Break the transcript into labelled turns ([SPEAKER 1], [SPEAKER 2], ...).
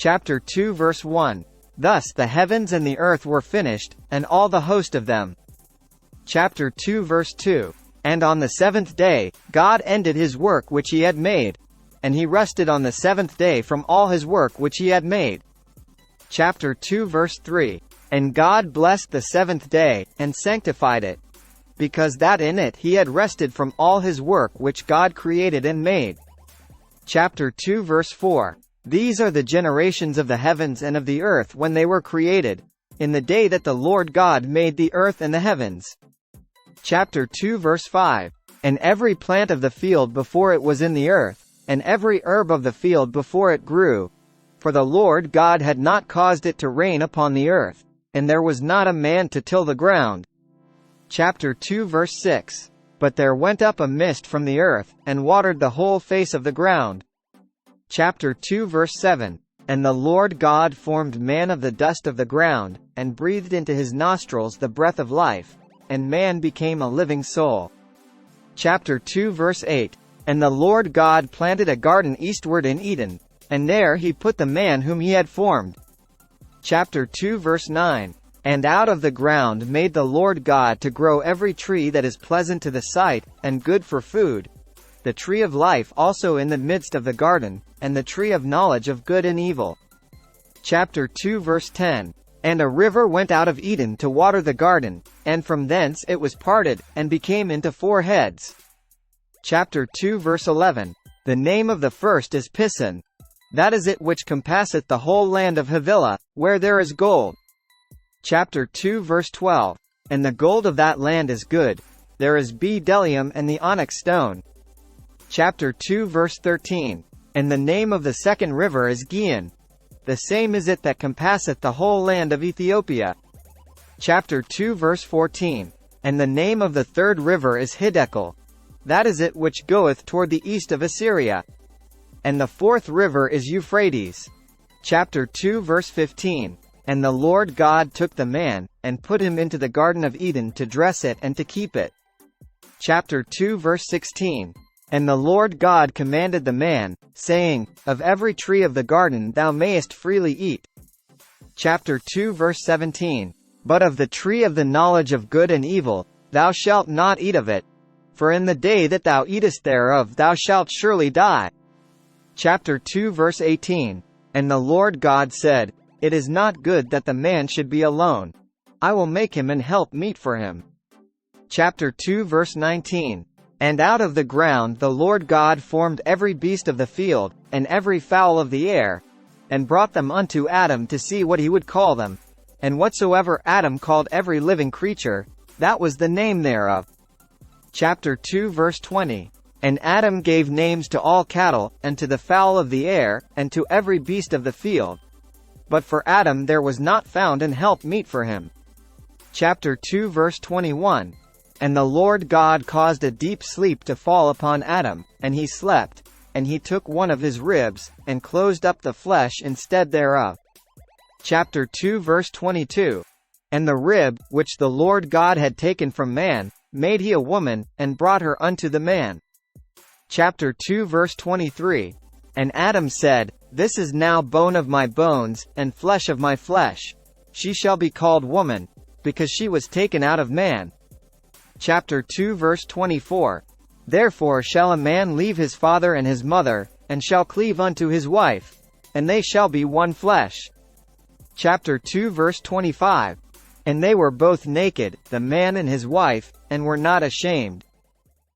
[SPEAKER 1] Chapter 2 verse 1. Thus the heavens and the earth were finished, and all the host of them. Chapter 2 verse 2. And on the seventh day, God ended his work which he had made. And he rested on the seventh day from all his work which he had made. Chapter 2 verse 3. And God blessed the seventh day, and sanctified it, because that in it he had rested from all his work which God created and made. Chapter 2 verse 4. These are the generations of the heavens and of the earth when they were created, in the day that the Lord God made the earth and the heavens. Chapter 2 verse 5. And every plant of the field before it was in the earth, and every herb of the field before it grew. For the Lord God had not caused it to rain upon the earth, and there was not a man to till the ground. Chapter 2 verse 6. But there went up a mist from the earth, and watered the whole face of the ground. Chapter 2 verse 7. And the Lord God formed man of the dust of the ground, and breathed into his nostrils the breath of life, and man became a living soul. Chapter 2 verse 8. And the Lord God planted a garden eastward in Eden, and there he put the man whom he had formed. Chapter 2 verse 9. And out of the ground made the Lord God to grow every tree that is pleasant to the sight, and good for food, the tree of life also in the midst of the garden, and the tree of knowledge of good and evil. Chapter 2 verse 10. And a river went out of Eden to water the garden, and from thence it was parted, and became into four heads. Chapter 2 verse 11. The name of the first is Pison. That is it which compasseth the whole land of Havilah, where there is gold. Chapter 2 verse 12. And the gold of that land is good. There is bdellium and the onyx stone. Chapter 2 verse 13. And the name of the second river is Gihon. The same is it that compasseth the whole land of Ethiopia. Chapter 2 verse 14. And the name of the third river is Hiddekel. That is it which goeth toward the east of Assyria. And the fourth river is Euphrates. Chapter 2 verse 15. And the Lord God took the man, and put him into the garden of Eden to dress it and to keep it. Chapter 2 verse 16. And the Lord God commanded the man, saying, Of every tree of the garden thou mayest freely eat. Chapter 2 verse 17. But of the tree of the knowledge of good and evil, thou shalt not eat of it, for in the day that thou eatest thereof thou shalt surely die. Chapter 2 verse 18. And the Lord God said, It is not good that the man should be alone. I will make him an help meet for him. Chapter 2 verse 19. And out of the ground the Lord God formed every beast of the field, and every fowl of the air, and brought them unto Adam to see what he would call them. And whatsoever Adam called every living creature, that was the name thereof. Chapter 2 verse 20. And Adam gave names to all cattle, and to the fowl of the air, and to every beast of the field. But for Adam there was not found an help meet for him. Chapter 2 verse 21. And the Lord God caused a deep sleep to fall upon Adam, and he slept. And he took one of his ribs, and closed up the flesh instead thereof. Chapter 2 verse 22. And the rib, which the Lord God had taken from man, made he a woman, and brought her unto the man. Chapter 2 verse 23. And Adam said, This is now bone of my bones, and flesh of my flesh. She shall be called woman, because she was taken out of man. Chapter 2 verse 24. Therefore shall a man leave his father and his mother, and shall cleave unto his wife, and they shall be one flesh. Chapter 2 verse 25. And they were both naked, the man and his wife, and were not ashamed.